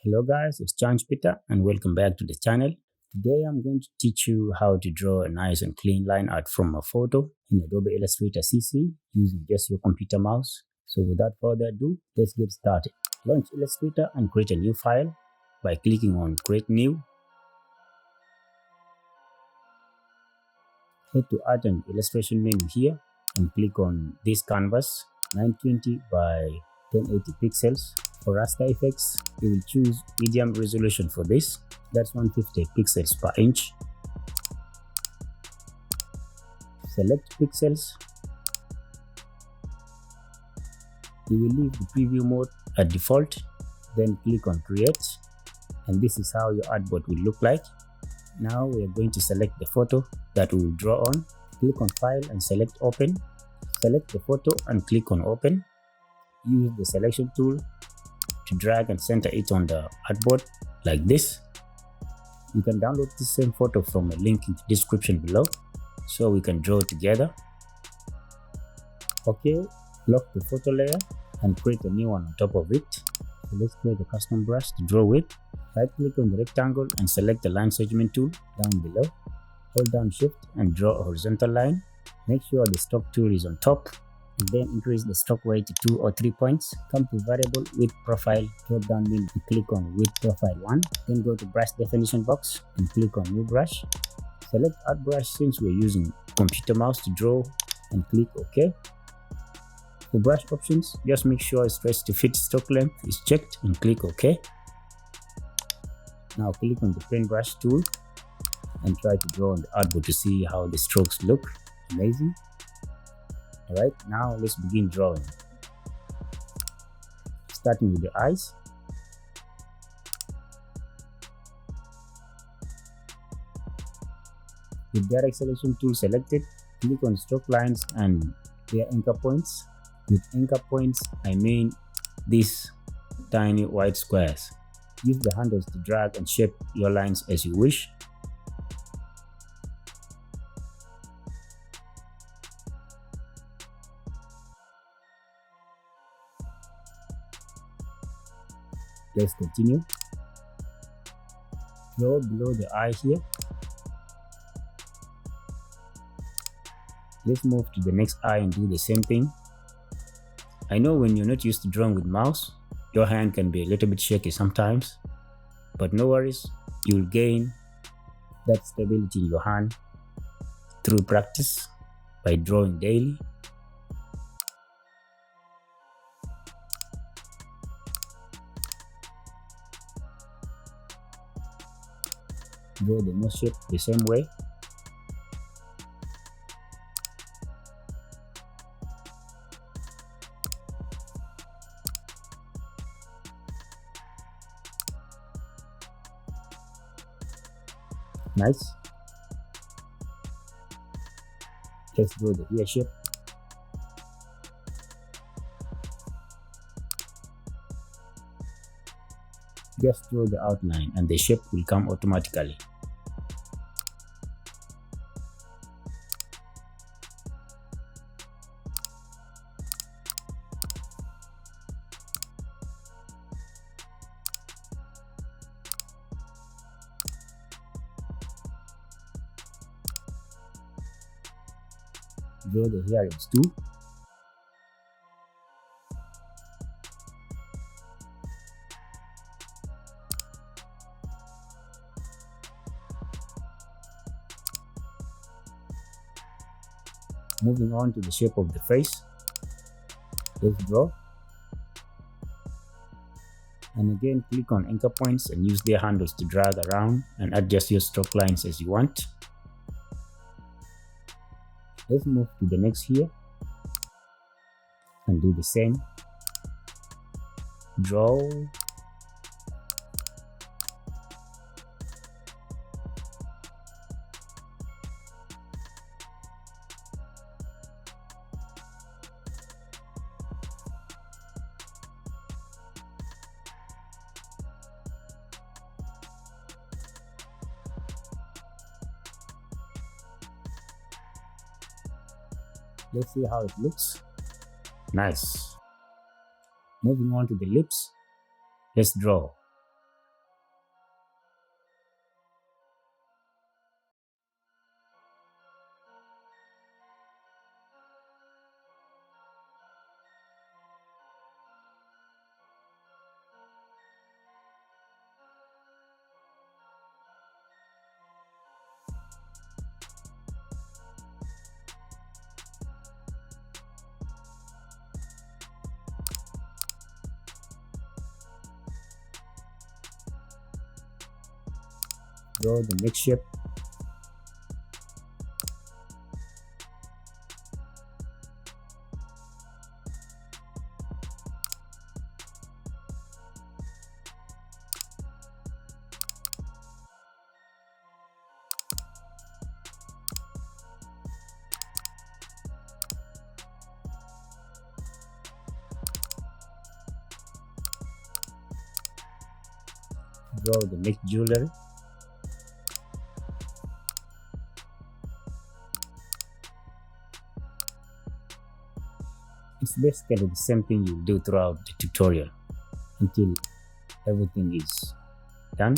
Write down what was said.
Hello guys, it's Change Peter and welcome back to the channel. Today I'm going to teach you how to draw a nice and clean line art from a photo in Adobe Illustrator CC using just your computer mouse. So without further ado, let's get started. Launch Illustrator and create a new file by clicking on Create New. Head to Art and Illustration menu here and click on this canvas 920 by 1080 pixels. For raster effects, you will choose medium resolution for this. That's 150 pixels per inch. Select pixels. You will leave the preview mode at default, then click on create, and this is how your artboard will look like. Now we are going to select the photo that we will draw on. Click on file and select open. Select the photo and click on open. Use the selection tool to drag and center it on the artboard like this. You can download the same photo from a link in the description below so we can draw together. Okay, lock the photo layer and create a new one on top of it. So let's create a custom brush to draw with. Right click on the rectangle and select the line segment tool down below. Hold down shift and draw a horizontal line. Make sure the stroke tool is on top, and then increase the stroke weight to 2 or 3 points. Come to variable width profile drop down menu and click on width profile 1. Then go to brush definition box and click on new brush. Select art brush since we're using computer mouse to draw and click OK. For brush options, just make sure stretch to fit stroke length is checked and click OK. Now click on the paintbrush tool and try to draw on the artboard to see how the strokes look. Amazing. Alright, now let's begin drawing. Starting with the eyes. With direct selection tool selected, click on stroke lines and their anchor points. With anchor points, I mean these tiny white squares. Use the handles to drag and shape your lines as you wish. Let's continue. Draw below the eye here. Let's move to the next eye and do the same thing. I know when you're not used to drawing with mouse, your hand can be a little bit shaky sometimes, but no worries, you'll gain that stability in your hand through practice by drawing daily. Draw the nose shape the same way. Nice. Let's draw the ear shape. Just draw the outline and the shape will come automatically. Draw the earrings too. Moving on to the shape of the face. Let's draw. And again, click on anchor points and use their handles to drag around and adjust your stroke lines as you want. Let's move to the next here and do the same. Draw. Let's see how it looks. Nice. Moving on to the lips. Let's draw. Draw the next shape. Draw the next jewelry. It's basically the same thing you do throughout the tutorial until everything is done.